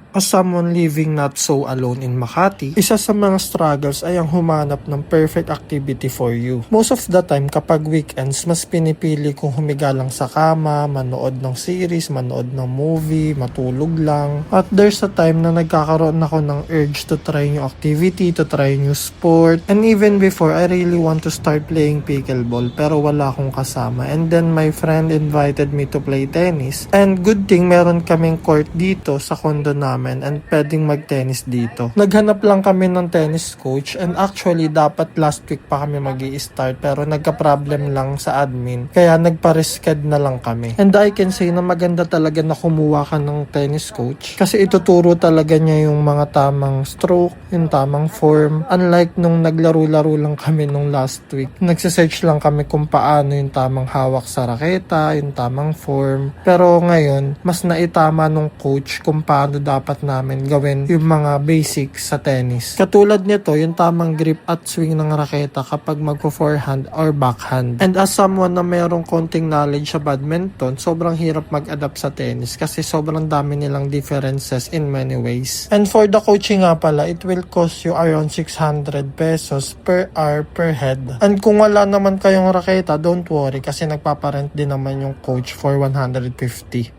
As someone living not so alone in Makati, isa sa mga struggles ay ang humanap ng perfect activity for you. Most of the time kapag weekends, mas pinipili kong humiga lang sa kama, manood ng series, manood ng movie, matulog lang. At there's a time na nagkakaroon ako ng urge to try new activity, to try new sport. And even before, I really want to start playing pickleball pero wala akong kasama. And then my friend invited me to play tennis. And good thing meron kaming court dito sa condo namin and pwedeng mag-tennis dito. Naghanap lang kami ng tennis coach and actually dapat last week pa kami mag-i-start pero nagka-problem lang sa admin kaya nagpa-resched na lang kami. And I can say na maganda talaga na kumuha ka ng tennis coach kasi ituturo talaga niya yung mga tamang stroke, yung tamang form. Unlike nung naglaro-laro lang kami nung last week, nagsisearch lang kami kung paano yung tamang hawak sa raketa, yung tamang form. Pero ngayon, mas naitama nung coach kung paano dapat namin gawin yung mga basics sa tennis. Katulad nito, yung tamang grip at swing ng raketa kapag magpo-forehand or backhand. And as someone na mayroong konting knowledge sa badminton, sobrang hirap mag-adapt sa tennis kasi sobrang dami nilang differences in many ways. And for the coaching nga pala, it will cost you around 600 pesos per hour per head. And kung wala naman kayong raketa, don't worry kasi nagpaparent din naman yung coach for 150.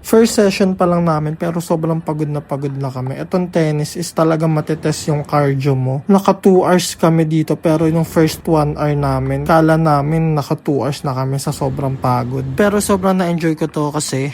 First session pa lang namin pero sobrang pagod na kami. Itong tennis is talaga matitest yung cardio mo. Naka 2 hours kami dito pero yung first 1 hour namin, kala namin naka 2 hours na kami sa sobrang pagod. Pero sobrang na-enjoy ko to kasi